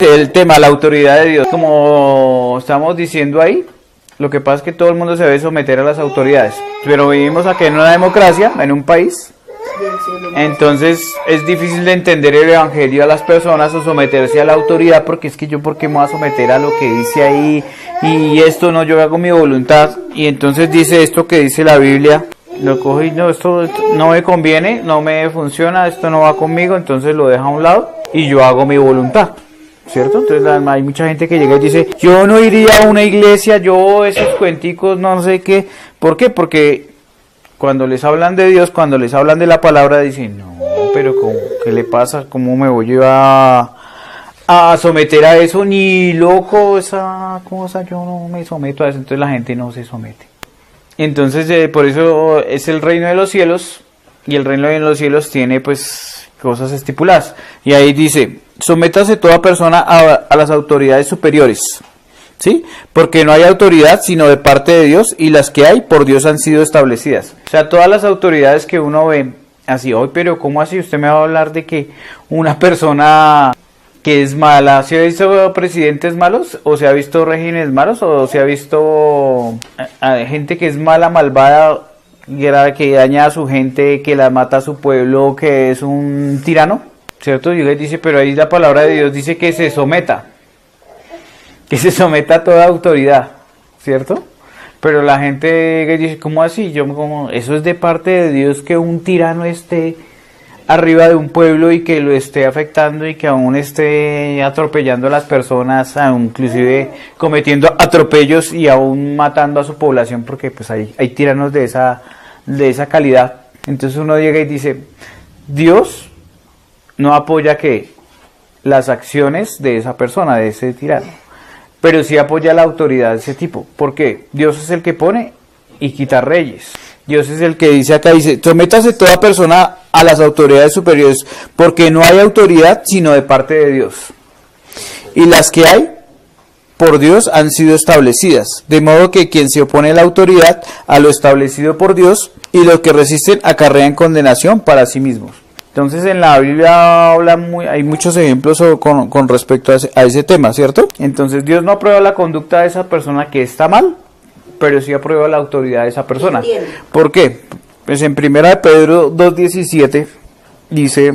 El tema, la autoridad de Dios, como estamos diciendo ahí, lo que pasa es que todo el mundo se debe someter a las autoridades, pero vivimos aquí en una democracia, en un país, entonces es difícil de entender el evangelio a las personas o someterse a la autoridad, porque es que yo por qué me voy a someter a lo que dice ahí, y esto no, yo hago mi voluntad, y entonces dice esto que dice la Biblia, lo cojo y no, esto no me conviene, no me funciona, esto no va conmigo, entonces lo deja a un lado y yo hago mi voluntad. ¿Cierto? Entonces hay mucha gente que llega y dice, yo no iría a una iglesia, yo esos cuenticos no sé qué. ¿Por qué? Porque cuando les hablan de Dios, cuando les hablan de la palabra, dicen, no, pero ¿qué le pasa? ¿Cómo me voy yo a someter a eso? Ni loco, esa cosa, yo no me someto a eso. Entonces la gente no se somete. Entonces por eso es el reino de los cielos, y el reino de los cielos tiene pues cosas estipuladas. Y ahí dice, sométase toda persona a las autoridades superiores, ¿sí? Porque no hay autoridad sino de parte de Dios, y las que hay por Dios han sido establecidas. O sea, todas las autoridades que uno ve, así, hoy, pero ¿cómo así? Usted me va a hablar de que una persona que es mala, ¿se ha visto presidentes malos? ¿O se ha visto regímenes malos? ¿O se ha visto gente que es mala, malvada, que daña a su gente, que la mata a su pueblo, que es un tirano? ¿Cierto? Y les dice, pero ahí la palabra de Dios dice que se someta a toda autoridad, ¿cierto? Pero la gente dice, ¿cómo así? Eso es de parte de Dios, que un tirano esté arriba de un pueblo y que lo esté afectando y que aún esté atropellando a las personas, inclusive cometiendo atropellos y aún matando a su población, porque pues hay tiranos de esa calidad. Entonces uno llega y dice, Dios no apoya que las acciones de esa persona, de ese tirano, pero sí apoya la autoridad de ese tipo. ¿Por qué? Dios es el que pone y quita reyes. Dios es el que dice acá, dice, sométase toda persona a las autoridades superiores, porque no hay autoridad sino de parte de Dios. Y las que hay por Dios han sido establecidas, de modo que quien se opone a la autoridad, a lo establecido por Dios, y los que resisten acarrean condenación para sí mismos. Entonces en la Biblia hay muchos ejemplos con respecto a ese tema, ¿cierto? Entonces Dios no aprueba la conducta de esa persona que está mal, pero sí aprueba la autoridad de esa persona. ¿Por qué? Pues en 1 Pedro 2:17 dice,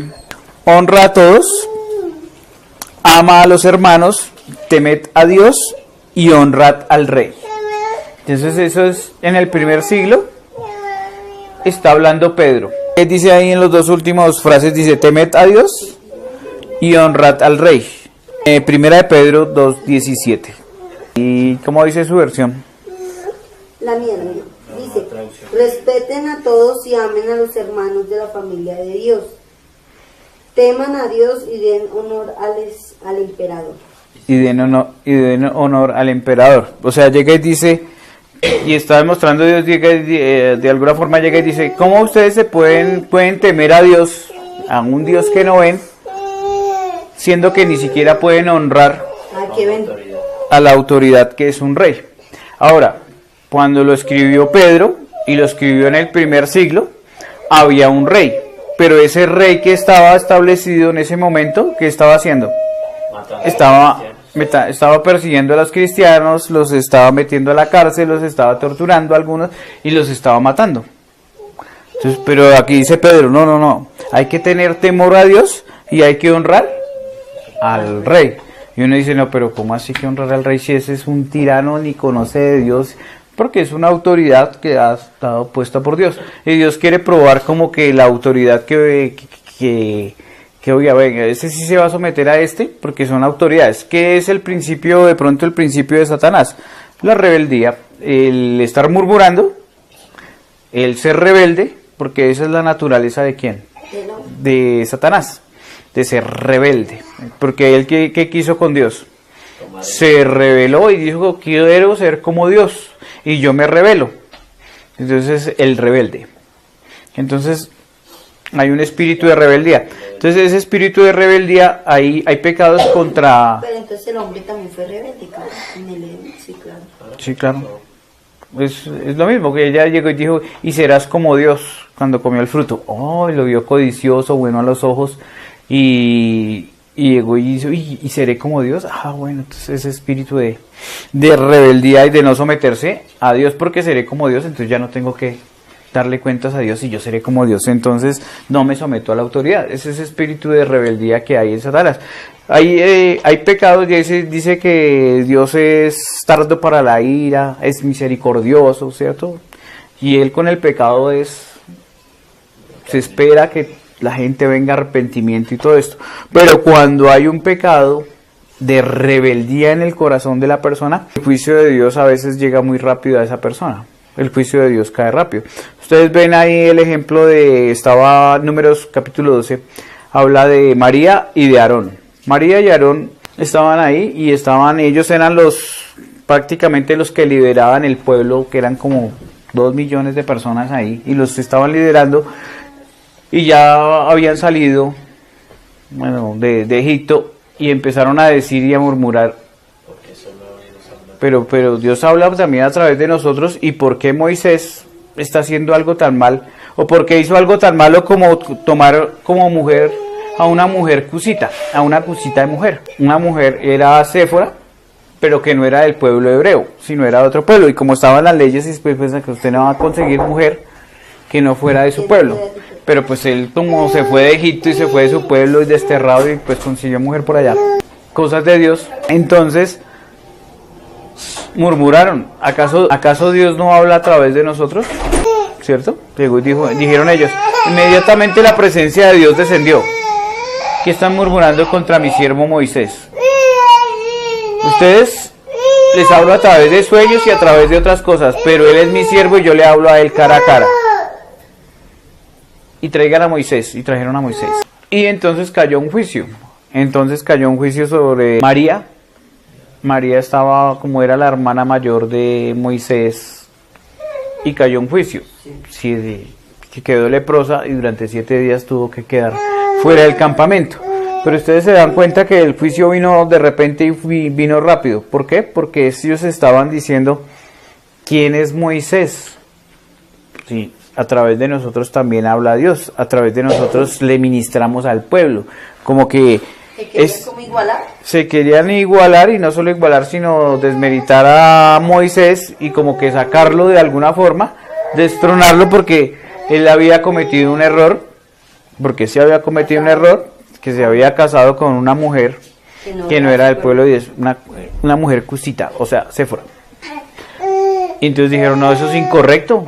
honra a todos, ama a los hermanos, temed a Dios y honrad al rey. Entonces eso es en el primer siglo, está hablando Pedro. Dice ahí en las dos últimas frases, dice, temed a Dios y honrad al rey. 1 Pedro 2:17. ¿Y cómo dice su versión? La mía dice, respeten a todos y amen a los hermanos de la familia de Dios. Teman a Dios y den honor al emperador. Y den honor al emperador. O sea, llega y dice, y está demostrando Dios, de alguna forma llega y dice, ¿cómo ustedes pueden temer a Dios, a un Dios que no ven, siendo que ni siquiera pueden honrar a la autoridad que es un rey? Ahora, cuando lo escribió Pedro, y lo escribió en el primer siglo, había un rey, pero ese rey que estaba establecido en ese momento, ¿qué estaba haciendo? Estaba persiguiendo a los cristianos, los estaba metiendo a la cárcel, los estaba torturando a algunos y los estaba matando. Entonces, pero aquí dice Pedro, no, hay que tener temor a Dios y hay que honrar al rey. Y uno dice, no, pero ¿cómo así que honrar al rey si ese es un tirano, ni conoce de Dios? Porque es una autoridad que ha estado puesta por Dios. Y Dios quiere probar como que la autoridad que oiga, venga, ese sí se va a someter a porque son autoridades. ¿Qué es el principio de Satanás? La rebeldía, el estar murmurando, el ser rebelde, porque esa es la naturaleza ¿de quién? De Satanás, de ser rebelde. Porque él, ¿qué quiso con Dios? Se rebeló y dijo, quiero ser como Dios, y yo me rebelo. Entonces, el rebelde. Entonces, hay un espíritu de rebeldía. Entonces, ese espíritu de rebeldía, hay pecados contra... Pero entonces el hombre también fue rebelde, claro. Sí, claro. Sí, claro. Es lo mismo, que ella llegó y dijo, y serás como Dios cuando comió el fruto. Oh, lo vio codicioso, bueno a los ojos, y y llegó y hizo, y seré como Dios. Bueno, entonces ese espíritu de rebeldía y de no someterse a Dios porque seré como Dios, entonces ya no tengo que darle cuentas a Dios y yo seré como Dios, entonces no me someto a la autoridad. Es ese espíritu de rebeldía que hay en Satanás. Hay pecados, dice que Dios es tardo para la ira, es misericordioso, ¿cierto? Y Él con el pecado se espera que la gente venga a arrepentimiento y todo esto. Pero cuando hay un pecado de rebeldía en el corazón de la persona, el juicio de Dios a veces llega muy rápido a esa persona. El juicio de Dios cae rápido. Ustedes ven ahí el ejemplo estaba Números capítulo 12, habla de María y de Aarón. María y Aarón estaban ahí y ellos eran prácticamente los que lideraban el pueblo, que eran como 2 millones de personas ahí, y los estaban liderando, y ya habían salido, de Egipto, y empezaron a decir y a murmurar, pero Dios habla también a través de nosotros, y ¿por qué Moisés está haciendo algo tan mal? ¿O por qué hizo algo tan malo como tomar como mujer a una mujer cusita, a una cusita de mujer? Una mujer era Séfora, pero que no era del pueblo hebreo, sino era de otro pueblo, y como estaban las leyes, y después piensan que usted no va a conseguir mujer que no fuera de su pueblo. Pero pues él, como se fue de Egipto y se fue de su pueblo y desterrado, y pues consiguió mujer por allá. Cosas de Dios. Entonces murmuraron, ¿acaso Dios no habla a través de nosotros? ¿Cierto? Dijeron ellos, inmediatamente la presencia de Dios descendió. ¿Qué están murmurando contra mi siervo Moisés? Ustedes les hablo a través de sueños y a través de otras cosas, pero él es mi siervo y yo le hablo a él cara a cara. Y traigan a Moisés, y trajeron a Moisés. Y entonces cayó un juicio. Sobre María. María estaba, como era la hermana mayor de Moisés, y cayó un juicio. Que quedó leprosa y durante 7 días tuvo que quedar fuera del campamento. Pero ustedes se dan cuenta que el juicio vino de repente y vino rápido. ¿Por qué? Porque ellos estaban diciendo, ¿quién es Moisés? Sí, a través de nosotros también habla Dios, a través de nosotros le ministramos al pueblo. Como que se querían igualar, y no solo igualar, sino desmeritar a Moisés y como que sacarlo de alguna forma, destronarlo, porque él había cometido un error, que se había casado con una mujer que no era del pueblo de Dios, una mujer cusita, o sea, Séfora. Y entonces dijeron, no, eso es incorrecto,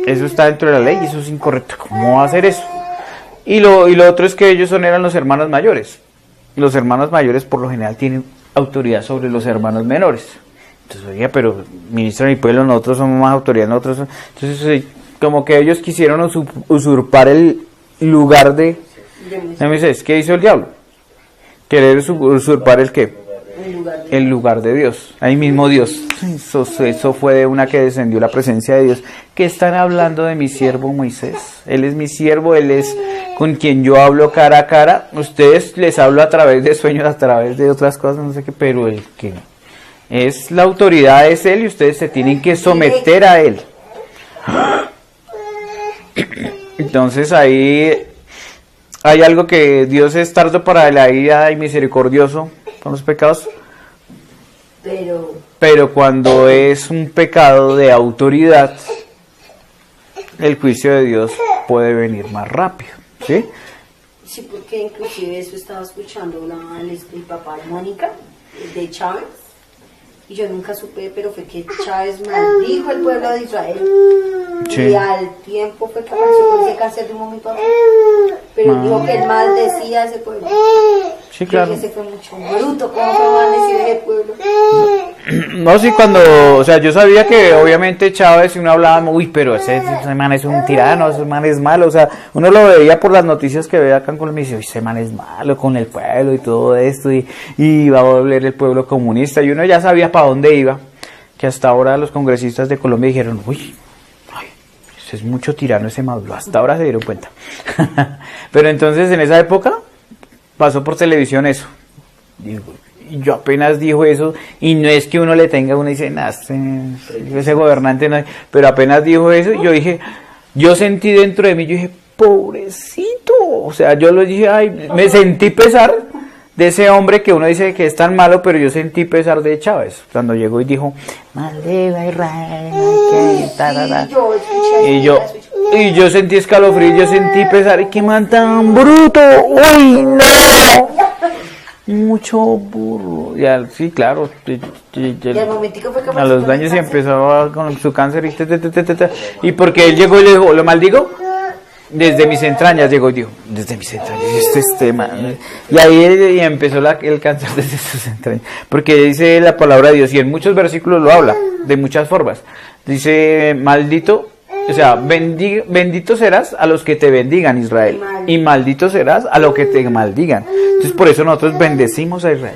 eso está dentro de la ley, eso es incorrecto, ¿cómo va a hacer eso? Y lo otro es que ellos eran los hermanos mayores. Los hermanos mayores por lo general tienen autoridad sobre los hermanos menores. Entonces, oiga, pero ministro de mi pueblo, nosotros somos más autoridad, entonces como que ellos quisieron usurpar el lugar de Moisés. ¿Qué hizo el diablo? Querer usurpar el qué. El lugar de Dios. Ahí mismo Dios. Eso fue de una que descendió la presencia de Dios. ¿Qué están hablando de mi siervo Moisés? Él es mi siervo, él es con quien yo hablo cara a cara. Ustedes les hablo a través de sueños, a través de otras cosas, no sé qué, pero el que es la autoridad es él, y ustedes se tienen que someter a él. Entonces ahí hay algo, que Dios es tardo para la ira y misericordioso con los pecados, pero cuando es un pecado de autoridad, el juicio de Dios puede venir más rápido, ¿sí? Sí, porque inclusive eso estaba escuchando el papá de Mónica, de Chávez, y yo nunca supe, pero fue que Chávez maldijo al pueblo de Israel. Sí. Y al tiempo fue que apareció con ese cáncer de un momento a otro. Pero él dijo que él maldecía a ese pueblo. Sí, claro. Que ese fue mucho bruto, ¿cómo fue maldecir a ese pueblo? No, sí, o sea, yo sabía que obviamente Chávez, si uno hablaba, uy, pero ese man es un tirano, ese man es malo, o sea, uno lo veía por las noticias que veía acá en Colombia y dice, uy, ese man es malo con el pueblo y todo esto, y va a volver el pueblo comunista, y uno ya sabía para dónde iba, que hasta ahora los congresistas de Colombia dijeron, uy, ese es mucho tirano ese Maduro, hasta ahora se dieron cuenta. Pero entonces en esa época pasó por televisión eso. Y yo apenas dijo eso, y no es que uno le tenga, uno dice, nah, ese gobernante no, pero apenas dijo eso, yo sentí dentro de mí, yo dije, pobrecito, o sea, yo lo dije, ay, me sentí pesar de ese hombre que uno dice que es tan malo, pero yo sentí pesar de Chávez cuando llegó y dijo, maldiga a Israel, y yo sentí escalofrío, yo sentí pesar, y qué man tan bruto, uy, no, mucho burro, ya, sí, claro, a los daños y empezó con su cáncer y porque él llegó y le dijo, ¿lo maldigo? Desde mis entrañas llegó y dijo, desde mis entrañas, man. Y ahí empezó el cáncer desde sus entrañas, porque dice la palabra de Dios, y en muchos versículos lo habla, de muchas formas. Dice, maldito, o sea, bendito serás a los que te bendigan, Israel, y maldito serás a los que te maldigan. Entonces por eso nosotros bendecimos a Israel.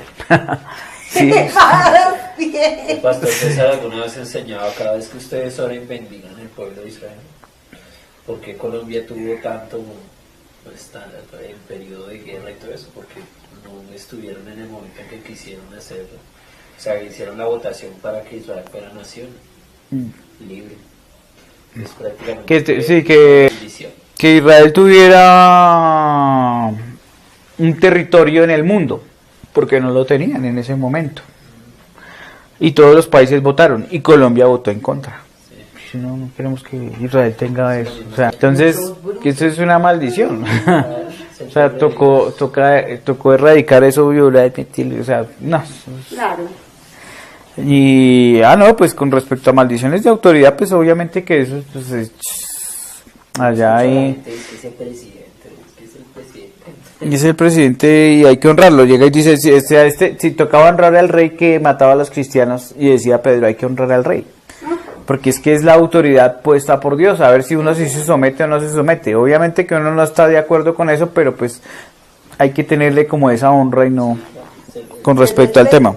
Sí. El pastor César alguna vez enseñaba, cada vez que ustedes oren, bendigan el pueblo de Israel. ¿Por qué Colombia tuvo tanto el periodo de guerra y todo eso? Porque no estuvieron en el momento en que quisieron hacerlo. O sea, hicieron la votación para que Israel fuera nación libre. Es prácticamente que Israel tuviera un territorio en el mundo, porque no lo tenían en ese momento. Y todos los países votaron, y Colombia votó en contra. No queremos que Israel tenga eso, o sea, entonces que eso es una maldición. O sea, tocó erradicar eso, violar, o sea, no. Claro. Y no, pues con respecto a maldiciones de autoridad, pues obviamente que eso, pues allá hay. Y es el presidente y hay que honrarlo. Llega y dice, si tocaba honrar al rey que mataba a los cristianos, y decía Pedro, hay que honrar al rey. Porque es que es la autoridad puesta por Dios, a ver si uno sí se somete o no se somete. Obviamente que uno no está de acuerdo con eso, pero pues hay que tenerle como esa honra y no con respecto al tema.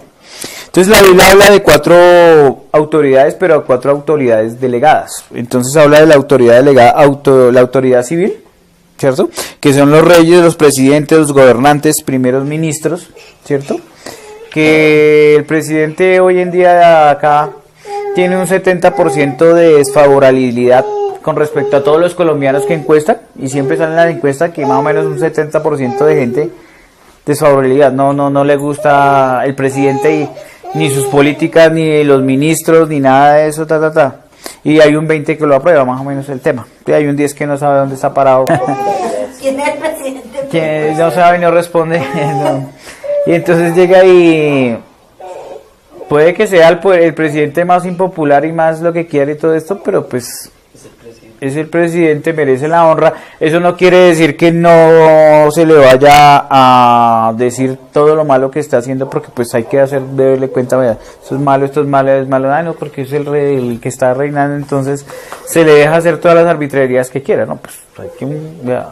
Entonces la Biblia habla de 4 autoridades, pero 4 autoridades delegadas. Entonces habla de la autoridad delegada, la autoridad civil, ¿cierto? Que son los reyes, los presidentes, los gobernantes, primeros ministros, ¿cierto? Que el presidente hoy en día acá tiene un 70% de desfavorabilidad con respecto a todos los colombianos que encuestan, y siempre sale en la encuesta que más o menos un 70% de gente desfavorabilidad, no le gusta el presidente ni sus políticas, ni los ministros, ni nada de eso, y hay un 20 que lo aprueba, más o menos el tema, y hay un 10 que no sabe dónde está parado. ¿Quién es el presidente? Que no sabe y no responde. No. Y entonces llega y puede que sea el presidente más impopular y más lo que quiere y todo esto, pero pues es el presidente, merece la honra. Eso no quiere decir que no se le vaya a decir todo lo malo que está haciendo, porque pues hay que darle cuenta, vea, esto es malo, no, porque es el rey, el que está reinando, entonces se le deja hacer todas las arbitrariedades que quiera, ¿no? Pues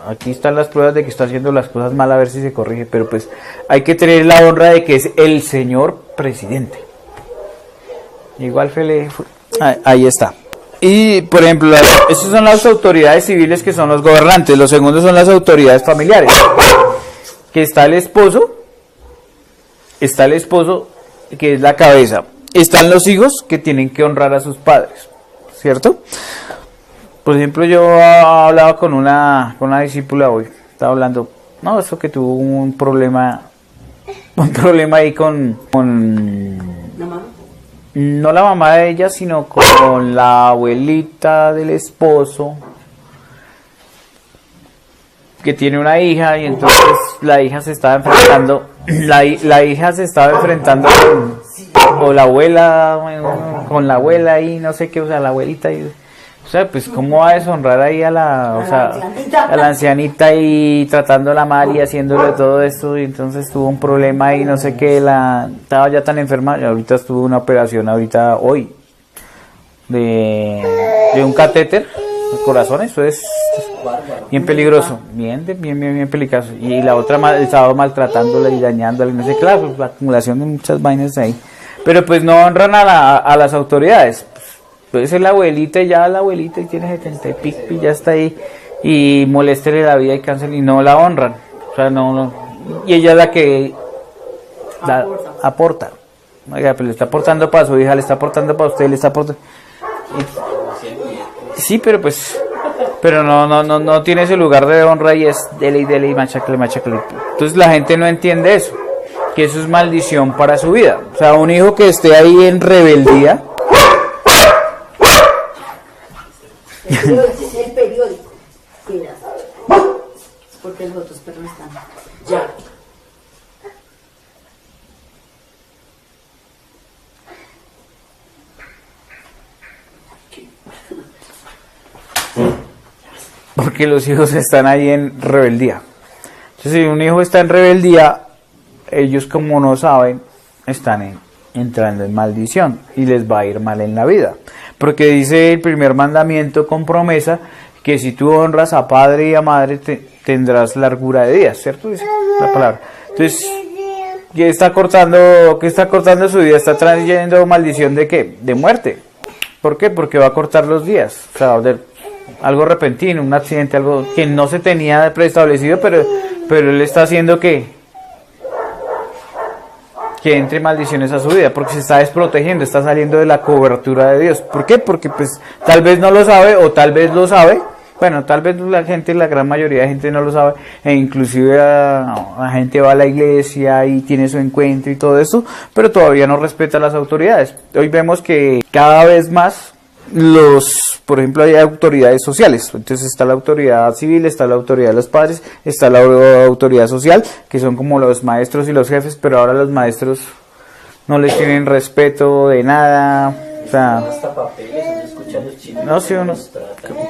aquí están las pruebas de que está haciendo las cosas mal, a ver si se corrige, pero pues hay que tener la honra de que es el señor presidente. Igual ahí está. Y por ejemplo, estas son las autoridades civiles, que son los gobernantes. Los segundos son las autoridades familiares, que está el esposo que es la cabeza. Están los hijos, que tienen que honrar a sus padres, ¿cierto? Por ejemplo, yo hablaba con una discípula hoy, estaba hablando, no, eso que tuvo un problema ahí con no la mamá de ella, sino con la abuelita del esposo, que tiene una hija, y entonces la hija se estaba enfrentando, o la abuela, con la abuela y no sé qué, o sea, la abuelita, o sea, pues cómo va a deshonrar ahí a la ancianita y tratándola mal y haciéndole todo esto, y entonces tuvo un problema y no sé qué, estaba ya tan enferma, y ahorita estuvo una operación hoy de un catéter al corazón. Eso es bien peligroso, bien peligroso, y la otra estaba maltratándola y dañándola y no sé qué, claro, pues, la acumulación de muchas vainas ahí, pero pues no honran a las autoridades. Puede ser la abuelita, y ya la abuelita y tiene 70 y pico y ya está ahí, y moléstele la vida y cáncer, y no la honran, o sea, no, y ella es la que aporta. Oiga, pues le está aportando para su hija, le está aportando para usted, le está aportando. Sí, pero no tiene ese lugar de honra, y es dele y machacle. Entonces la gente no entiende eso. que eso es maldición para su vida. O sea, un hijo que esté ahí en rebeldía. El periódico. Mira. Porque los otros perros están. Ya. Porque los hijos están ahí en rebeldía. Entonces, si un hijo está en rebeldía, ellos como no saben, están entrando en maldición y les va a ir mal en la vida. Porque dice el primer mandamiento con promesa que si tú honras a padre y a madre tendrás largura de días, ¿cierto? Dice la palabra. Entonces, ¿qué está cortando su vida? Está trayendo maldición ¿de qué? De muerte. ¿Por qué? Porque va a cortar los días. O sea, algo repentino, un accidente, algo que no se tenía preestablecido, pero él está haciendo que entre maldiciones a su vida, porque se está desprotegiendo, está saliendo de la cobertura de Dios. ¿Por qué? Porque pues tal vez no lo sabe o tal vez lo sabe. Bueno, tal vez la gran mayoría de gente no lo sabe, e inclusive la gente va a la iglesia y tiene su encuentro y todo eso, pero todavía no respeta a las autoridades. Hoy vemos que cada vez más por ejemplo, hay autoridades sociales. Entonces está la autoridad civil, está la autoridad de los padres, está la autoridad social, que son como los maestros y los jefes, pero ahora los maestros no les tienen respeto de nada. O sea, hasta papeles, uno escucha a los chinos no sé,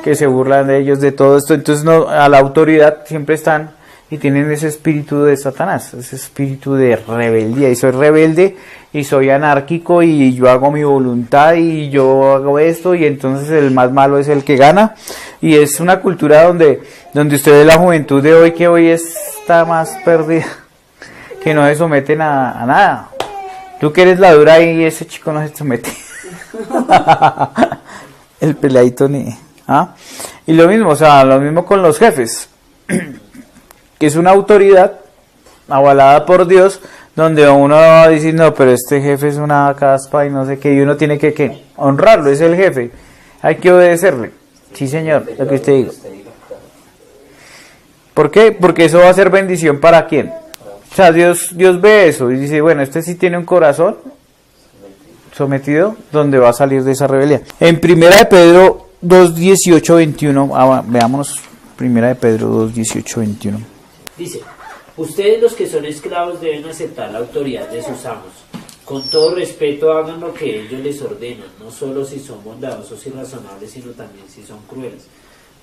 que se burlan de ellos, de todo esto. Entonces no, a la autoridad siempre están y tienen ese espíritu de Satanás, ese espíritu de rebeldía, y soy rebelde y soy anárquico y yo hago mi voluntad y yo hago esto, y entonces el más malo es el que gana. Y es una cultura donde usted ve la juventud de hoy, que hoy está más perdida, que no se someten a nada. Tú que eres la dura y ese chico no se somete. El peladito ni... Y lo mismo, o sea, lo mismo con los jefes, que es una autoridad avalada por Dios, donde uno va a decir, no, pero este jefe es una caspa y no sé qué, y uno tiene que honrarlo, es el jefe, hay que obedecerle. Sí, señor, lo que usted diga. ¿Por qué? Porque eso va a ser bendición para quién. O sea, Dios ve eso y dice, bueno, este sí tiene un corazón sometido, donde va a salir de esa rebelión. En Primera de Pedro 2, 18, 21, veámonos, Primera de Pedro 2, 18, 21. Dice: ustedes los que son esclavos deben aceptar la autoridad de sus amos. Con todo respeto hagan lo que ellos les ordenan, no solo si son bondadosos y razonables, sino también si son crueles.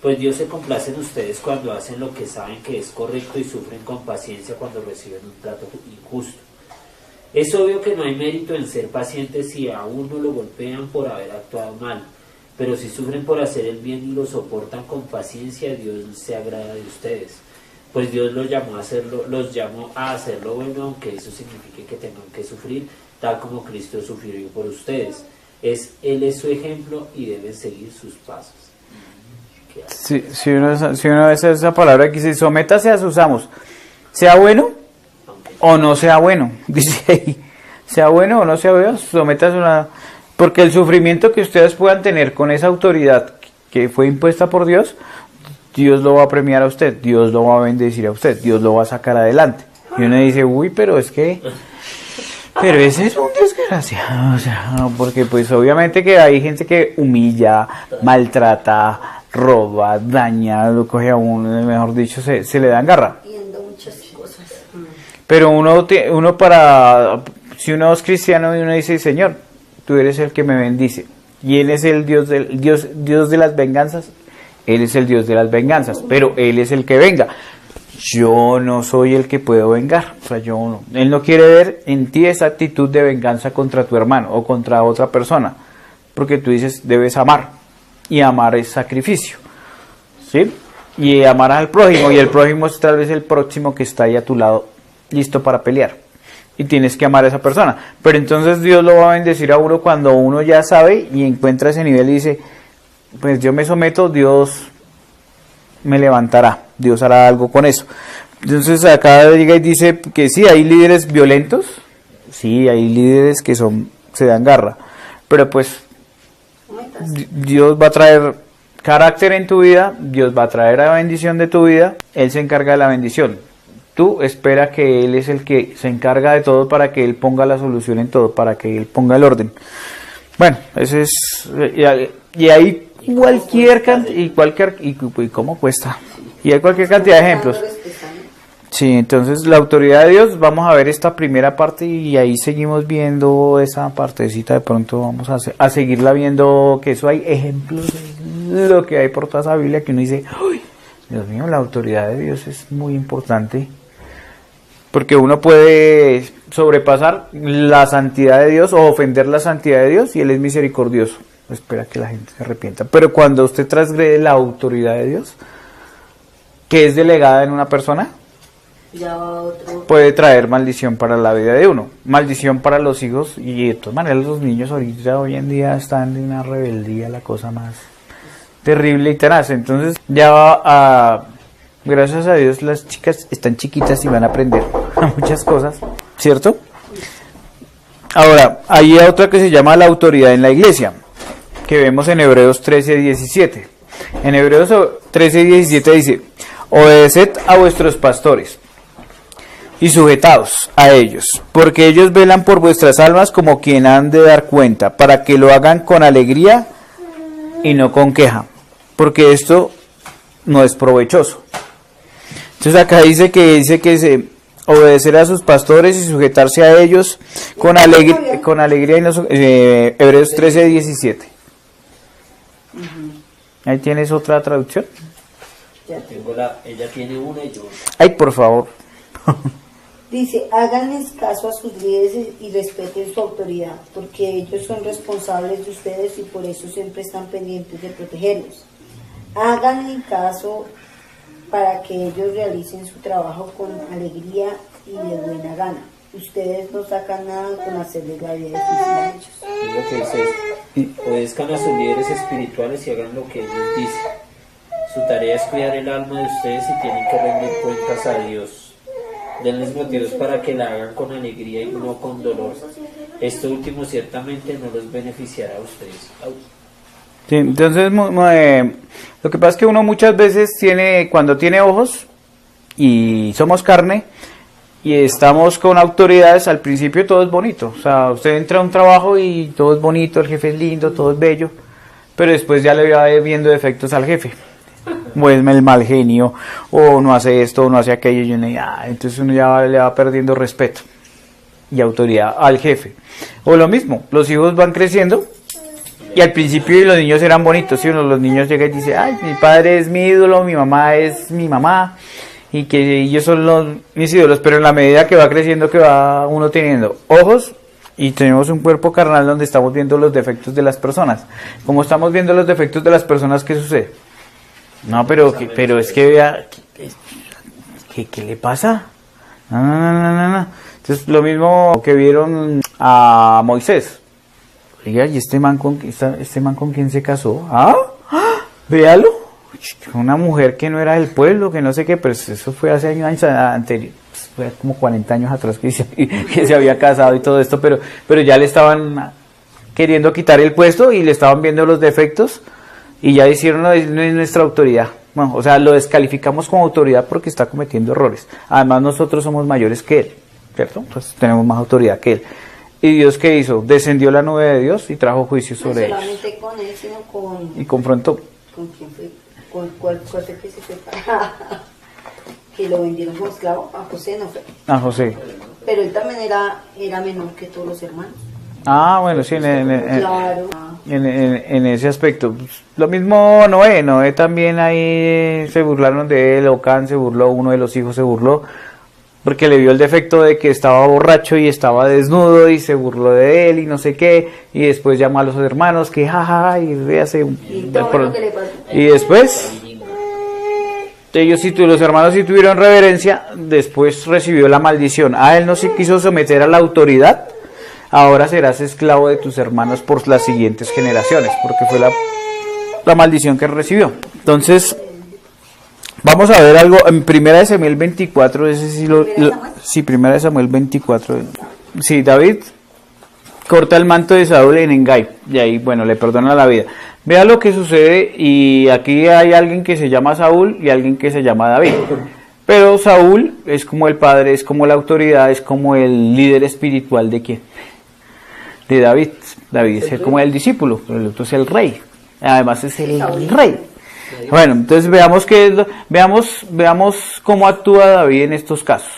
Pues Dios se complace en ustedes cuando hacen lo que saben que es correcto y sufren con paciencia cuando reciben un trato injusto. Es obvio que no hay mérito en ser pacientes si a uno lo golpean por haber actuado mal, pero si sufren por hacer el bien y lo soportan con paciencia, Dios se agrada de ustedes. Pues Dios los llamó a hacer lo bueno, aunque eso signifique que tengan que sufrir, tal como Cristo sufrió por ustedes. Él es su ejemplo y deben seguir sus pasos. Si uno ve esa palabra que dice, sométase a sus amos, sea bueno o no sea bueno, dice ahí, sea bueno o no sea bueno, sométase porque el sufrimiento que ustedes puedan tener con esa autoridad que fue impuesta por Dios, Dios lo va a premiar a usted, Dios lo va a bendecir a usted, Dios lo va a sacar adelante. Y uno dice, uy, pero ese es un desgraciado, o sea, porque pues obviamente que hay gente que humilla, maltrata, roba, daña, lo coge a uno, mejor dicho, se le dan garra. Muchas cosas. Pero si uno es cristiano y uno dice, Señor, tú eres el que me bendice, y Él es el Dios de las venganzas, Él es el Dios de las venganzas, pero Él es el que venga. Yo no soy el que puedo vengar, o sea, Él no quiere ver en ti esa actitud de venganza contra tu hermano o contra otra persona, porque tú dices, debes amar, y amar es sacrificio, ¿sí? Y amar al prójimo, y el prójimo es tal vez el próximo que está ahí a tu lado, listo para pelear, y tienes que amar a esa persona. Pero entonces Dios lo va a bendecir a uno cuando uno ya sabe y encuentra ese nivel y dice, pues yo me someto, Dios me levantará, Dios hará algo con eso. Entonces acá llega y dice que sí, hay líderes violentos, sí, hay líderes que se dan garra, pero pues Dios va a traer carácter en tu vida, Dios va a traer la bendición de tu vida, Él se encarga de la bendición. tú espera que Él es el que se encarga de todo para que Él ponga la solución en todo, para que Él ponga el orden. Bueno, ese es... Y hay y cómo cuesta. Y hay cualquier cantidad de ejemplos. Sí, entonces la autoridad de Dios, vamos a ver esta primera parte y ahí seguimos viendo esa partecita, de pronto vamos a seguirla viendo, que eso hay ejemplos de lo que hay por toda esa Biblia que uno dice, ¡ay! Dios mío, la autoridad de Dios es muy importante, porque uno puede sobrepasar la santidad de Dios o ofender la santidad de Dios y Él es misericordioso, espera que la gente se arrepienta, pero cuando usted transgrede la autoridad de Dios, que es delegada en una persona, puede traer maldición para la vida de uno, maldición para los hijos, y de todas maneras los niños ahorita hoy en día están en una rebeldía, la cosa más terrible y tenaz. Entonces gracias a Dios las chicas están chiquitas y van a aprender muchas cosas, ¿cierto? Ahora, hay otra que se llama la autoridad en la iglesia, que vemos en Hebreos 13:17. En Hebreos 13:17 dice: obedeced a vuestros pastores y sujetaos a ellos, porque ellos velan por vuestras almas como quien han de dar cuenta, para que lo hagan con alegría y no con queja, porque esto no es provechoso. Entonces acá dice que se obedecer a sus pastores y sujetarse a ellos con alegría y no, Hebreos 13:17. Ahí tienes otra traducción. Ella tiene una y yo. Ay, por favor. Dice, háganles caso a sus líderes y respeten su autoridad, porque ellos son responsables de ustedes y por eso siempre están pendientes de protegerlos. Háganle caso para que ellos realicen su trabajo con alegría y de buena gana. Ustedes no sacan nada con hacerles la vida difícil a ellos. Es lo que dice esto. Obedezcan a sus líderes espirituales y hagan lo que ellos dicen. Su tarea es cuidar el alma de ustedes y tienen que rendir cuentas a Dios. Denles motivos para que la hagan con alegría y no con dolor. Esto último ciertamente no los beneficiará a ustedes. Sí, entonces lo que pasa es que uno muchas veces cuando tiene ojos y somos carne y estamos con autoridades, al principio todo es bonito. O sea, usted entra a un trabajo y todo es bonito, el jefe es lindo, todo es bello, pero después ya le va viendo defectos al jefe. O es el mal genio, o no hace esto, o no hace aquello, y entonces uno ya le va perdiendo respeto y autoridad al jefe. O lo mismo, los hijos van creciendo y al principio los niños eran bonitos, ¿sí? Los niños llegan y dicen, ay, mi padre es mi ídolo, mi mamá es mi mamá, y que ellos son mis ídolos, pero en la medida que va creciendo, que va uno teniendo ojos y tenemos un cuerpo carnal donde estamos viendo los defectos de las personas. Como estamos viendo los defectos de las personas, ¿qué sucede? No, pero es que vea, ¿qué le pasa? No. Entonces, lo mismo que vieron a Moisés. Oiga, ¿y este man con quién se casó? Véalo. Una mujer que no era del pueblo, que no sé qué, pero eso fue hace años anteriores, fue como 40 años atrás que se había casado y todo esto, pero ya le estaban queriendo quitar el puesto y le estaban viendo los defectos. Y ya hicieron nuestra autoridad. Bueno, o sea, lo descalificamos como autoridad porque está cometiendo errores. Además, nosotros somos mayores que él, ¿cierto? Entonces tenemos más autoridad que él. ¿Y Dios qué hizo? Descendió la nube de Dios y trajo juicio sobre ellos. No solamente con él, sino con... Y confrontó. ¿Con quién fue? ¿Con cuál fue que se fue? Que lo vendieron como esclavo. A José, ¿no fue? A José. Pero él también era menor que todos los hermanos. Bueno, sí, claro. En ese aspecto. Lo mismo Noé también ahí se burlaron de él, Ocán se burló, uno de los hijos se burló, porque le vio el defecto de que estaba borracho y estaba desnudo y se burló de él y no sé qué, y después llamó a los hermanos que jajaja y véase. Y después, los hermanos sí tuvieron reverencia, después recibió la maldición. A él no se quiso someter a la autoridad. Ahora serás esclavo de tus hermanos por las siguientes generaciones, porque fue la maldición que recibió. Entonces, vamos a ver algo en 1 Samuel 24, Primera de Samuel 24. Sí, David corta el manto de Saúl en Engai, y ahí, bueno, le perdona la vida. Vea lo que sucede, y aquí hay alguien que se llama Saúl y alguien que se llama David. Pero Saúl es como el padre, es como la autoridad, es como el líder espiritual de quién, de David. David es como el discípulo, pero el otro es el rey. Además es el rey. Bueno, entonces veamos cómo actúa David en estos casos.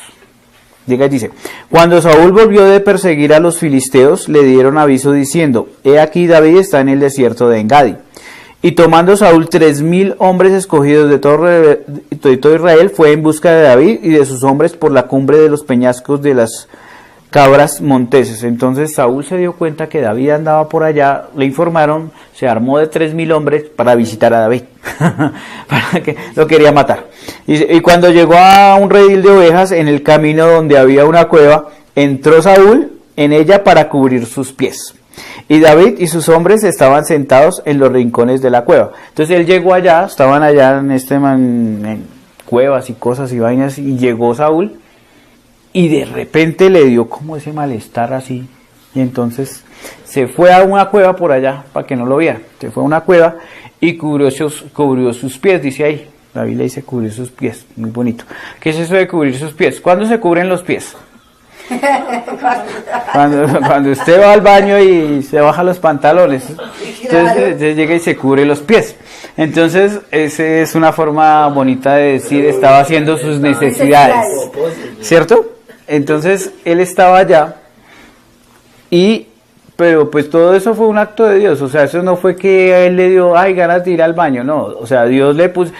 Dice, cuando Saúl volvió de perseguir a los filisteos, le dieron aviso diciendo, he aquí David está en el desierto de Engadi. Y tomando Saúl 3,000 hombres escogidos de todo Israel, fue en busca de David y de sus hombres por la cumbre de los peñascos de las cabras monteses. Entonces Saúl se dio cuenta que David andaba por allá, le informaron, se armó de 3,000 hombres para visitar a David, para que lo quería matar. Y cuando llegó a un redil de ovejas, en el camino donde había una cueva, entró Saúl en ella para cubrir sus pies. Y David y sus hombres estaban sentados en los rincones de la cueva. Entonces él llegó allá, estaban allá en cuevas y cosas y vainas, y llegó Saúl, y de repente le dio como ese malestar así, y entonces se fue a una cueva por allá, para que no lo viera, se fue a una cueva y cubrió sus pies, dice ahí, David le dice cubrió sus pies, muy bonito. ¿Qué es eso de cubrir sus pies? ¿Cuándo se cubren los pies? Cuando usted va al baño y se baja los pantalones, entonces llega y se cubre los pies. Entonces esa es una forma bonita de decir estaba haciendo sus necesidades, ¿cierto? Entonces él estaba allá pero pues todo eso fue un acto de Dios, o sea, eso no fue que a él le dio ganas de ir al baño, no, o sea, Dios le puso.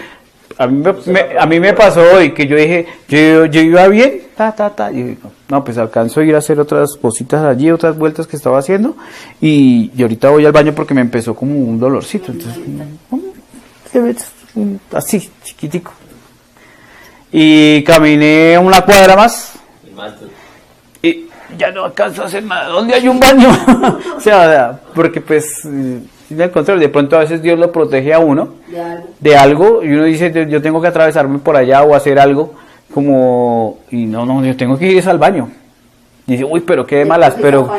A mí me pasó hoy que yo dije, yo iba bien, y digo, no, pues alcanzo a ir a hacer otras cositas allí, otras vueltas que estaba haciendo, y ahorita voy al baño porque me empezó como un dolorcito, entonces, así, chiquitico. Y caminé una cuadra más, y ya no alcanzo a hacer nada, ¿dónde hay un baño? o sea, porque pues... al contrario, de pronto a veces Dios lo protege a uno de algo y uno dice yo tengo que atravesarme por allá o hacer algo y no, yo tengo que ir al baño. Y dice, uy, pero qué de malas, pero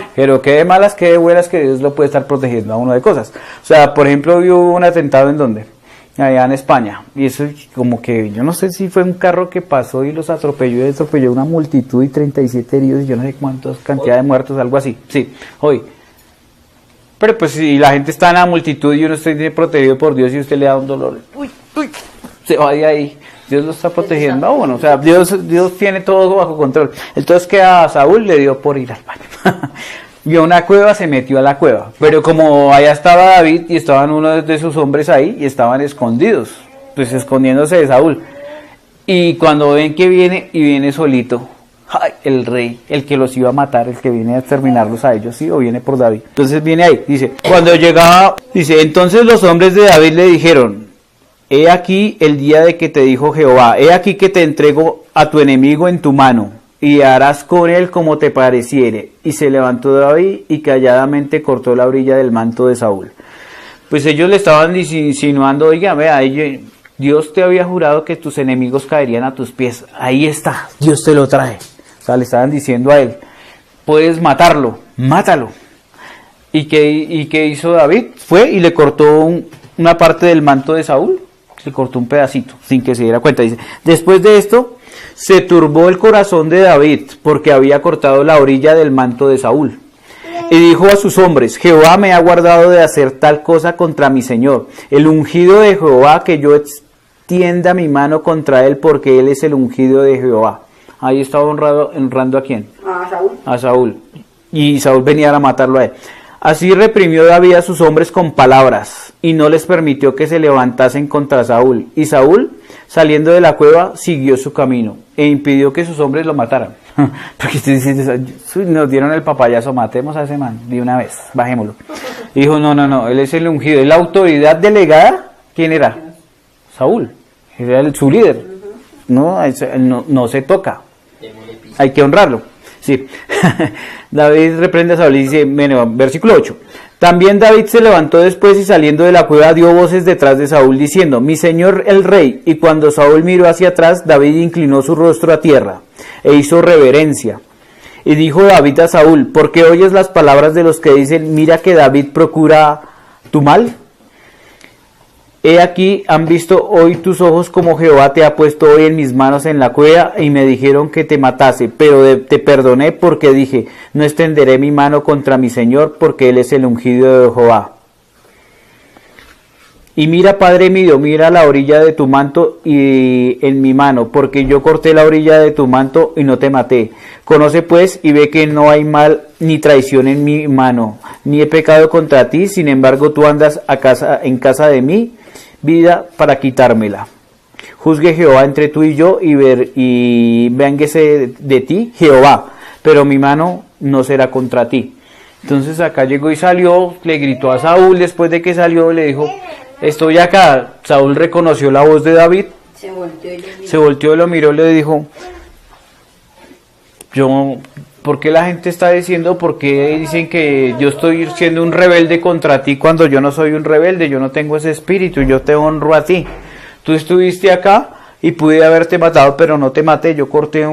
qué de malas, qué de buenas que Dios lo puede estar protegiendo a uno de cosas. O sea, por ejemplo, hubo un atentado en donde, allá en España, y eso como que, yo no sé si fue un carro que pasó y los atropelló una multitud y 37 heridos y yo no sé cuántas cantidad de muertos, algo así, sí, hoy. Pero pues si la gente está en la multitud y uno está protegido por Dios y usted le da un dolor, se va de ahí, Dios lo está protegiendo a uno, o sea, Dios tiene todo bajo control. Entonces que a Saúl le dio por ir al baño, vio una cueva, se metió a la cueva, pero como allá estaba David y estaban uno de sus hombres ahí y estaban escondidos, pues escondiéndose de Saúl, y cuando ven que viene solito, ay, el rey, el que los iba a matar, el que viene a exterminarlos a ellos, sí, o viene por David. Entonces viene ahí, dice, cuando llegaba, dice, entonces los hombres de David le dijeron, he aquí el día de que te dijo Jehová, he aquí que te entrego a tu enemigo en tu mano, y harás con él como te pareciere. Y se levantó David y calladamente cortó la orilla del manto de Saúl. Pues ellos le estaban insinuando, oiga, vea, Dios te había jurado que tus enemigos caerían a tus pies, ahí está, Dios te lo trae. O sea, le estaban diciendo a él, puedes matarlo, mátalo. ¿Y qué hizo David? Fue y le cortó una parte del manto de Saúl, le cortó un pedacito, sin que se diera cuenta. Dice, después de esto, se turbó el corazón de David, porque había cortado la orilla del manto de Saúl. Y dijo a sus hombres, Jehová me ha guardado de hacer tal cosa contra mi señor. El ungido de Jehová, que yo extienda mi mano contra él, porque él es el ungido de Jehová. Ahí estaba honrando ¿a quién? A Saúl. A Saúl. Y Saúl venía a matarlo a él. Así reprimió David a sus hombres con palabras, y no les permitió que se levantasen contra Saúl. Y Saúl, saliendo de la cueva, siguió su camino, e impidió que sus hombres lo mataran. Porque nos dieron el papayazo, matemos a ese man de una vez, bajémoslo. Y dijo, no, él es el ungido. ¿Y la autoridad delegada? ¿Quién era? Saúl, era su líder. No se toca. Hay que honrarlo. Sí. David reprende a Saúl y dice, bueno, versículo 8. También David se levantó después y saliendo de la cueva dio voces detrás de Saúl diciendo, mi señor el rey. Y cuando Saúl miró hacia atrás, David inclinó su rostro a tierra e hizo reverencia. Y dijo David a Saúl, ¿por qué oyes las palabras de los que dicen, mira que David procura tu mal? He aquí, han visto hoy tus ojos como Jehová te ha puesto hoy en mis manos en la cueva, y me dijeron que te matase, pero te perdoné porque dije, no extenderé mi mano contra mi Señor, porque él es el ungido de Jehová. Y mira, Padre mío, mira la orilla de tu manto y en mi mano, porque yo corté la orilla de tu manto y no te maté. Conoce pues y ve que no hay mal ni traición en mi mano, ni he pecado contra ti, sin embargo tú andas en casa de mí, vida para quitármela. Juzgue Jehová entre tú y yo y vénguese de ti Jehová, pero mi mano no será contra ti. Entonces acá llegó y salió, le gritó a Saúl, después de que salió le dijo, estoy acá. Saúl reconoció la voz de David, se volteó y lo miró y le dijo, ¿por qué la gente está diciendo, por qué dicen que yo estoy siendo un rebelde contra ti cuando yo no soy un rebelde? Yo no tengo ese espíritu, yo te honro a ti. Tú estuviste acá y pude haberte matado, pero no te maté, yo corté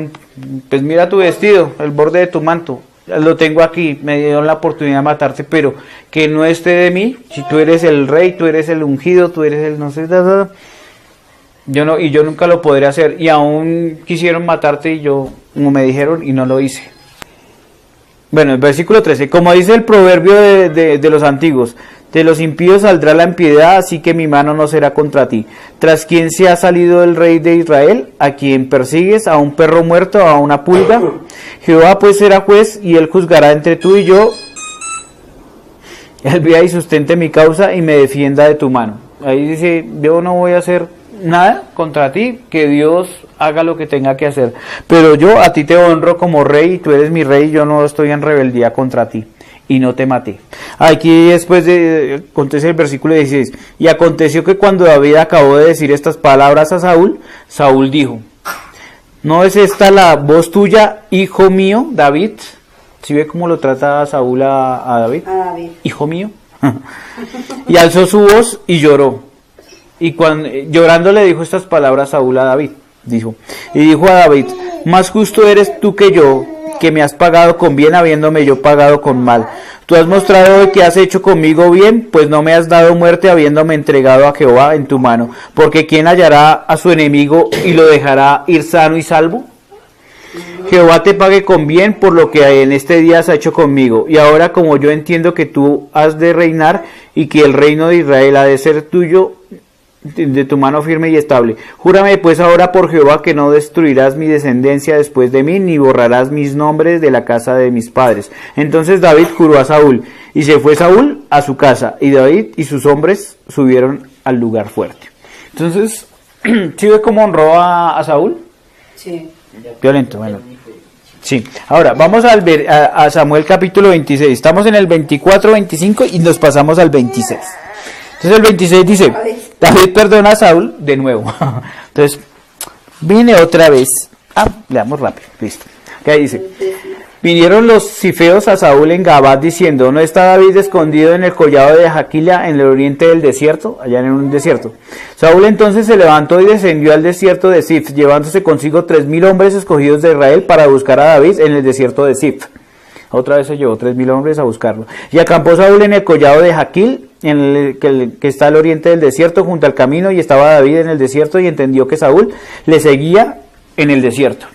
pues mira tu vestido, el borde de tu manto. Lo tengo aquí, me dieron la oportunidad de matarte, pero que no esté de mí. Si tú eres el rey, tú eres el ungido, tú eres el no sé, yo no, y yo nunca lo podré hacer. Y aún quisieron matarte y yo, como me dijeron, y no lo hice. Bueno, el versículo 13, como dice el proverbio de los antiguos, de los impíos saldrá la impiedad, así que mi mano no será contra ti. ¿Tras quién se ha salido el rey de Israel? ¿A quien persigues? ¿A un perro muerto? ¿A una pulga? Jehová pues será juez, y él juzgará entre tú y yo. Él vea y sustente mi causa y me defienda de tu mano. Ahí dice, yo no voy a hacer nada contra ti, que Dios haga lo que tenga que hacer. Pero yo a ti te honro como rey, y tú eres mi rey, yo no estoy en rebeldía contra ti. Y no te maté. Aquí después acontece el versículo 16. Y aconteció que cuando David acabó de decir estas palabras a Saúl, Saúl dijo, ¿no es esta la voz tuya, hijo mío, David? ¿Sí ve cómo lo trata Saúl a David? A David. Hijo mío. Y alzó su voz y lloró. Y llorando le dijo estas palabras Saúl a David. Dijo a David, más justo eres tú que yo, que me has pagado con bien habiéndome yo pagado con mal. Tú has mostrado que has hecho conmigo bien, pues no me has dado muerte habiéndome entregado a Jehová en tu mano. Porque ¿quién hallará a su enemigo y lo dejará ir sano y salvo? Jehová te pague con bien por lo que en este día has hecho conmigo. Y ahora, como yo entiendo que tú has de reinar y que el reino de Israel ha de ser tuyo, de tu mano firme y estable. Júrame pues ahora por Jehová que no destruirás mi descendencia después de mí, ni borrarás mis nombres de la casa de mis padres. Entonces David juró a Saúl, y se fue Saúl a su casa, y David y sus hombres subieron al lugar fuerte. Entonces, ¿sí ve cómo honró a Saúl? Sí. Violento, bueno. Sí, ahora vamos a Samuel capítulo 26. Estamos en el 24, 25 y nos pasamos al 26. Entonces el 26 dice, David perdona a Saúl de nuevo. Entonces, viene otra vez. Leamos rápido, listo. ¿Qué dice? Vinieron los cifeos a Saúl en Gabad diciendo, ¿no está David escondido en el collado de Jaquila en el oriente del desierto? Allá en un desierto. Saúl entonces se levantó y descendió al desierto de Ziph, llevándose consigo 3,000 hombres escogidos de Israel para buscar a David en el desierto de Ziph. Otra vez se llevó 3,000 hombres a buscarlo. Y acampó Saúl en el collado de Jaquil, que está al oriente del desierto, junto al camino, y estaba David en el desierto, y entendió que Saúl le seguía en el desierto.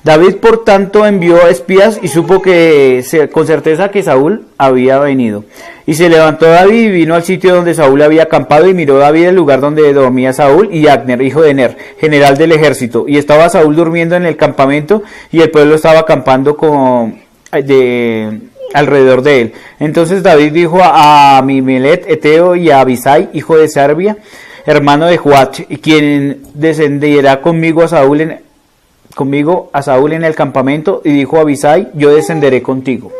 David, por tanto, envió espías y supo con certeza que Saúl había venido. Y se levantó David y vino al sitio donde Saúl había acampado, y miró David el lugar donde dormía Saúl y Abner, hijo de Ner, general del ejército. Y estaba Saúl durmiendo en el campamento, y el pueblo estaba acampando alrededor de él. Entonces David dijo a Amimelet Eteo y a Abisai, hijo de Sarbia, hermano de Joach, quien descenderá conmigo a Saúl en el campamento, y dijo a Abisai, yo descenderé contigo.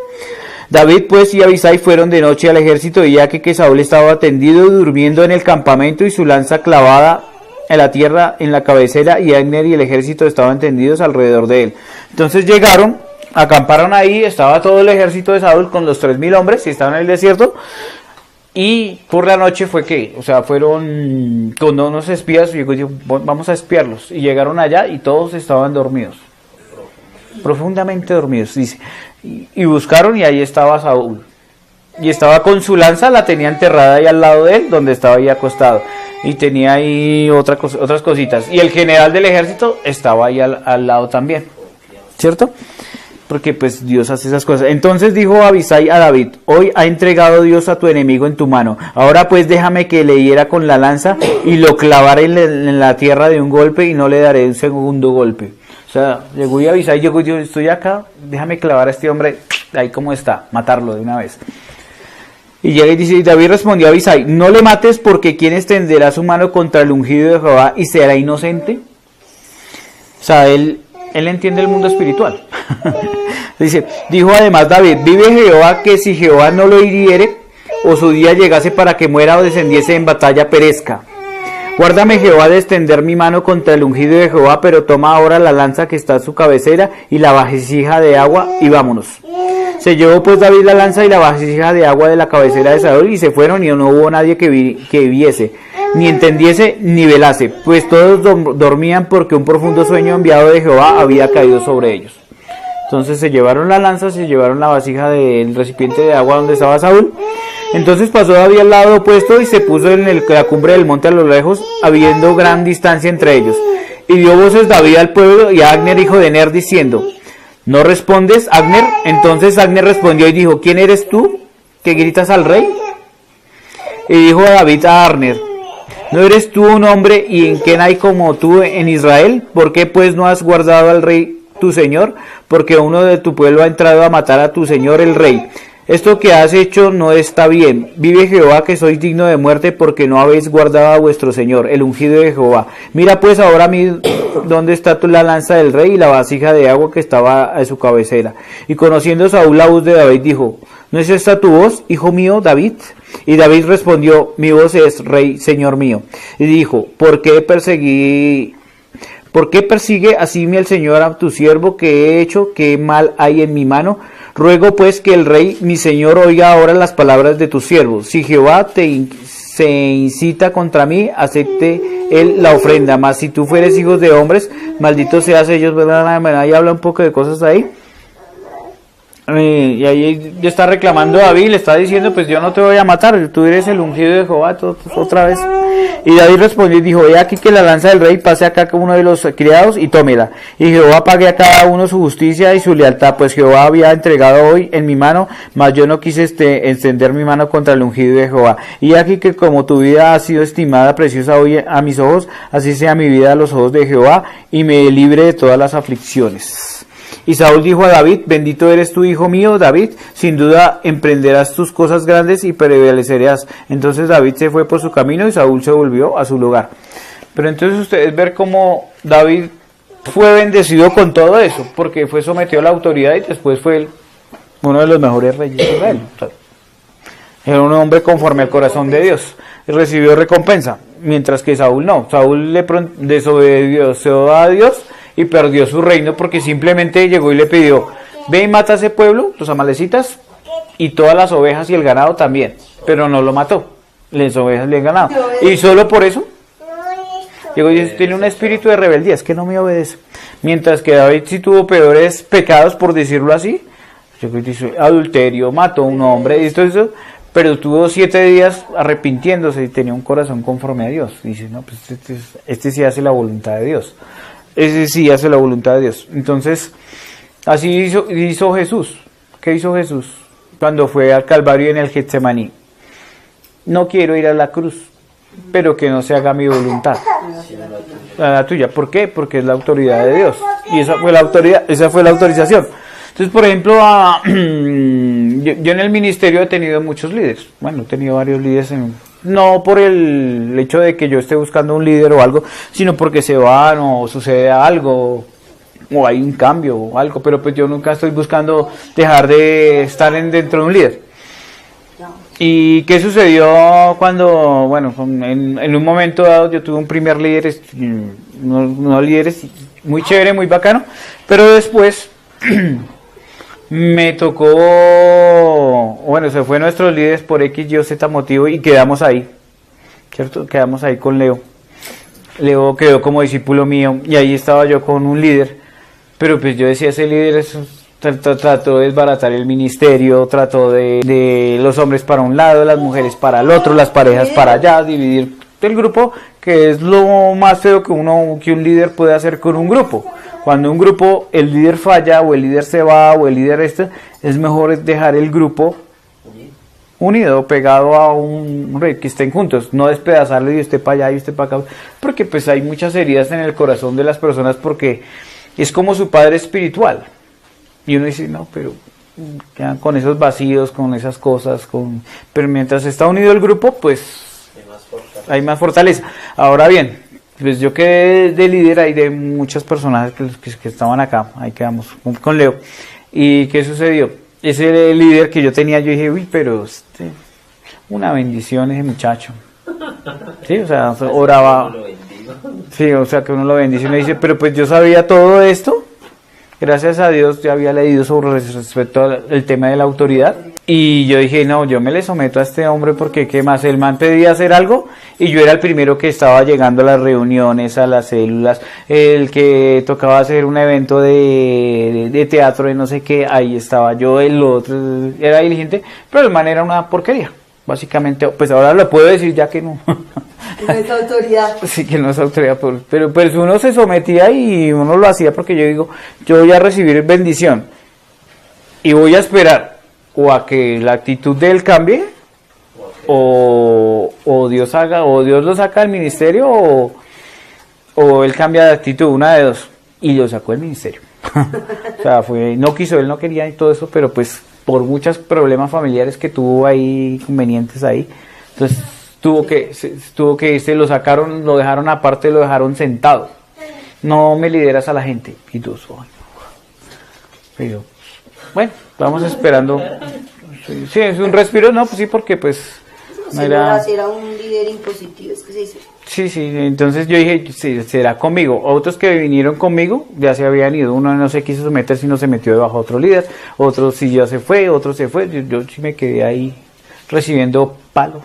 David pues y Abisai fueron de noche al ejército, y ya que Saúl estaba tendido durmiendo en el campamento y su lanza clavada en la tierra en la cabecera, y Abner y el ejército estaban tendidos alrededor de él. Entonces llegaron, acamparon ahí, estaba todo el ejército de Saúl con los 3,000 hombres y estaban en el desierto. Y por la noche fueron con unos espías, y dijo, vamos a espiarlos. Y llegaron allá y todos estaban dormidos, profundamente dormidos, dice. Y buscaron, y ahí estaba Saúl. Y estaba con su lanza, la tenía enterrada ahí al lado de él, donde estaba ahí acostado. y tenía ahí otras cositas. Y el general del ejército estaba ahí al lado también, ¿cierto? Porque pues Dios hace esas cosas. Entonces dijo Abisai a David: hoy ha entregado Dios a tu enemigo en tu mano. Ahora pues déjame que le hiera con la lanza y lo clavara en la tierra de un golpe, y no le daré un segundo golpe. O sea, llegó y Abisai, yo estoy acá, déjame clavar a este hombre ahí como está, matarlo de una vez. Y llega y dice, y David respondió a Abisai: no le mates, porque ¿quién extenderá su mano contra el ungido de Jehová y será inocente? O sea, él entiende el mundo espiritual. Dice, dijo además David: vive Jehová, que si Jehová no lo hiriere, o su día llegase para que muera o descendiese en batalla, perezca. Guárdame Jehová de extender mi mano contra el ungido de Jehová, pero toma ahora la lanza que está a su cabecera y la vasija de agua, y vámonos. Se llevó pues David la lanza y la vasija de agua de la cabecera de Saúl, y se fueron, y no hubo nadie que viese, ni entendiese, ni velase, pues todos dormían, porque un profundo sueño enviado de Jehová había caído sobre ellos. Entonces se llevaron la lanza, se llevaron la vasija del recipiente de agua donde estaba Saúl. Entonces pasó David al lado opuesto y se puso en la cumbre del monte a lo lejos, habiendo gran distancia entre ellos. Y dio voces David al pueblo y a Abner hijo de Ner, diciendo: ¿no respondes, Abner? Entonces Abner respondió y dijo: ¿quién eres tú que gritas al rey? Y dijo David a Abner: ¿no eres tú un hombre y en quién hay como tú en Israel? ¿Por qué pues no has guardado al rey tu señor? Porque uno de tu pueblo ha entrado a matar a tu señor el rey. Esto que has hecho no está bien. Vive Jehová, que sois digno de muerte, porque no habéis guardado a vuestro señor, el ungido de Jehová. Mira pues ahora a mí dónde está la lanza del rey y la vasija de agua que estaba a su cabecera. Y conociendo Saúl la voz de David, dijo: ¿no es esta tu voz, hijo mío, David? Y David respondió: mi voz es, rey, señor mío. Y dijo: ¿por qué persigue así el Señor a tu siervo? ¿Qué he hecho? ¿Qué mal hay en mi mano? Ruego pues que el rey, mi señor, oiga ahora las palabras de tu siervo. Si Jehová se incita contra mí, acepte él la ofrenda. Mas si tú fueres hijos de hombres, malditos seas ellos. Ahí habla un poco de cosas ahí. Y ahí ya está reclamando a David, le está diciendo: pues yo no te voy a matar, tú eres el ungido de Jehová, otra vez. Y David respondió y dijo: he aquí que la lanza del rey pase acá con uno de los criados y tómela, y Jehová pague a cada uno su justicia y su lealtad, pues Jehová había entregado hoy en mi mano, mas yo no quise extender mi mano contra el ungido de Jehová. Y aquí que como tu vida ha sido estimada preciosa hoy a mis ojos, así sea mi vida a los ojos de Jehová, y me libre de todas las aflicciones. Y Saúl dijo a David: bendito eres tú, hijo mío, David, sin duda emprenderás tus cosas grandes y prevalecerás. Entonces David se fue por su camino y Saúl se volvió a su lugar. Pero entonces ustedes ven cómo David fue bendecido con todo eso, porque fue sometido a la autoridad y después fue uno de los mejores reyes de Israel. Era un hombre conforme al corazón de Dios, y recibió recompensa, mientras que Saúl no. Saúl desobedeció a Dios y perdió su reino, porque simplemente llegó y le pidió: ve y mata a ese pueblo, los amalecitas, y todas las ovejas y el ganado también. Pero no lo mató, las ovejas y el ganado. Y solo por eso llegó y dice: tiene un espíritu de rebeldía, es que no me obedece. Mientras que David sí tuvo peores pecados, por decirlo así. Llegó y dice: adulterio, mató a un hombre, y todo eso, pero tuvo 7 días arrepintiéndose y tenía un corazón conforme a Dios. Y dice: no, pues este sí hace la voluntad de Dios. Ese sí hace la voluntad de Dios. Entonces, así hizo Jesús. ¿Qué hizo Jesús cuando fue al Calvario en el Getsemaní? No quiero ir a la cruz, pero que no se haga mi voluntad, la tuya. ¿Por qué? Porque es la autoridad de Dios. Y esa fue la autoridad, esa fue la autorización. Entonces, por ejemplo, yo en el ministerio he tenido muchos líderes. Bueno, he tenido varios líderes no por el hecho de que yo esté buscando un líder o algo, sino porque se van o sucede algo, o hay un cambio o algo, pero pues yo nunca estoy buscando dejar de estar dentro de un líder. ¿Y qué sucedió cuando, bueno, en un momento dado yo tuve un primer líder, unos líderes muy chévere, muy bacano, pero después me tocó, bueno, se fue nuestros líderes por X, Y, Z motivo y quedamos ahí, ¿cierto? Quedamos ahí con Leo. Leo quedó como discípulo mío y ahí estaba yo con un líder, pero pues yo decía, ese líder trató de desbaratar el ministerio, trató de los hombres para un lado, las mujeres para el otro, las parejas para allá, dividir, el grupo, que es lo más feo que un líder puede hacer con un grupo. Cuando un grupo, el líder falla, o el líder se va, o el líder es mejor dejar el grupo unido, pegado a que estén juntos, no despedazarlo y usted para allá y usted para acá, porque pues hay muchas heridas en el corazón de las personas, porque es como su padre espiritual, y uno dice, no, pero quedan con esos vacíos, con esas cosas, pero mientras está unido el grupo, pues hay más fortaleza. Ahora bien, pues yo quedé de líder ahí de muchas personas que estaban acá, ahí quedamos con Leo. ¿Y qué sucedió? Ese líder que yo tenía, yo dije, uy, pero una bendición ese muchacho. Sí, o sea, oraba. Sí, o sea, que uno lo bendice y uno dice, pero pues yo sabía todo esto. Gracias a Dios ya había leído sobre respecto al tema de la autoridad. Y yo dije, no, yo me le someto a este hombre porque qué más, el man pedía hacer algo y yo era el primero que estaba llegando a las reuniones, a las células, el que tocaba hacer un evento de teatro de no sé qué, ahí estaba yo, el otro era diligente, pero el man era una porquería, básicamente, pues ahora lo puedo decir ya que no. No es autoridad. Sí, que no es autoridad, pero pues uno se sometía y uno lo hacía porque yo digo, yo voy a recibir bendición y voy a esperar o a que la actitud de él cambie o Dios lo saca del ministerio o él cambia de actitud, una de dos, y lo sacó del ministerio. O sea, no quiso, él no quería y todo eso, pero pues por muchos problemas familiares que tuvo ahí, convenientes ahí, entonces tuvo que irse, lo sacaron, lo dejaron aparte, lo dejaron sentado. No me lideras a la gente. Y tú, pero bueno, vamos esperando. Sí, es un respiro, no, pues sí, porque pues no era un líder impositivo, es que se dice. Sí, entonces yo dije, sí, será conmigo. Otros que vinieron conmigo ya se habían ido. Uno no se quiso someter, sino se metió debajo de otro líder. Otro sí ya se fue, otro se fue. Yo sí me quedé ahí recibiendo palo,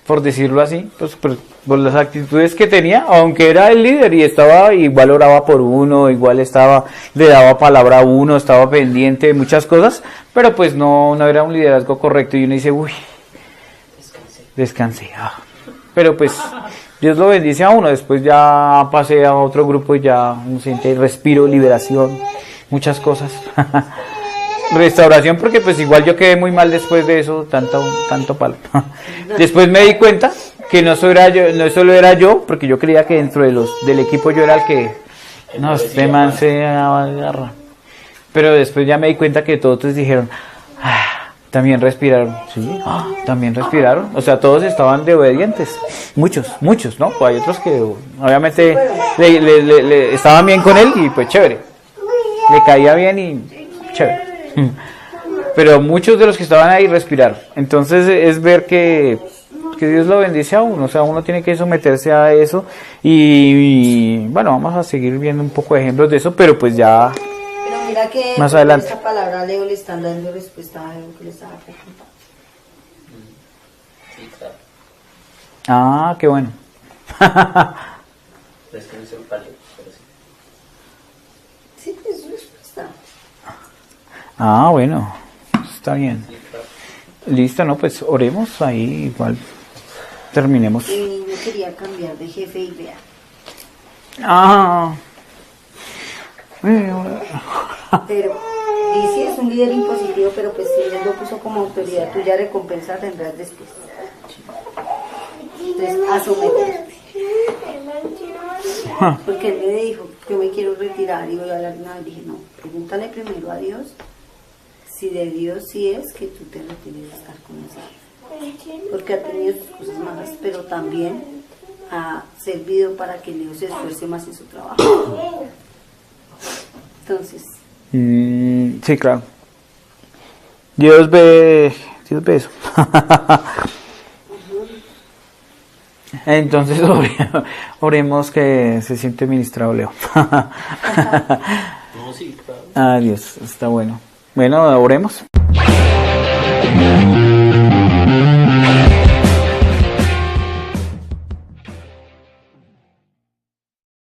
por decirlo así, pues por las actitudes que tenía, aunque era el líder y estaba, igual oraba por uno, igual le daba palabra a uno, estaba pendiente de muchas cosas, pero pues no era un liderazgo correcto y uno dice, uy, descansé. Pero pues Dios lo bendice a uno, después ya pasé a otro grupo y ya uno siente respiro, liberación, muchas cosas. Restauración, porque pues igual yo quedé muy mal después de eso, tanto palo. Después me di cuenta que no solo era yo, porque yo creía que dentro del equipo yo era el que no, este man se agarra. Pero después ya me di cuenta que todos dijeron, también respiraron, sí, también respiraron, o sea, todos estaban de obedientes, muchos, ¿no? Hay otros que obviamente le estaban bien con él y pues chévere, le caía bien y chévere. Pero muchos de los que estaban ahí respiraron. Entonces es ver que Dios lo bendice a uno, o sea, uno tiene que someterse a eso y bueno, vamos a seguir viendo un poco de ejemplos de eso, pero pues ya pero mira que más adelante. Esta palabra Leo le están dando respuesta a algo que le estaba preguntando. Sí, claro. Ah, qué bueno. Es que no se pero sí. Sí, es su respuesta. Ah, bueno, está bien. Listo, ¿no? Pues oremos ahí, igual terminemos. Y no quería cambiar de jefe y vea. Pero, y sí es un líder impositivo, pero pues si él lo puso como autoridad tuya, recompensa tendrás después. Entonces, a someterte. Porque él me dijo, yo me quiero retirar y voy a hablar nada. Y dije, no, pregúntale primero a Dios. Si de Dios sí es que tú te retienes a estar con nosotros. Porque ha tenido sus cosas malas, pero también ha servido para que Leo se esfuerce más en su trabajo. Entonces. Sí, claro. Dios ve eso. Entonces oremos que se siente ministrado Leo. No, sí, claro. Dios, está bueno. Bueno, oremos.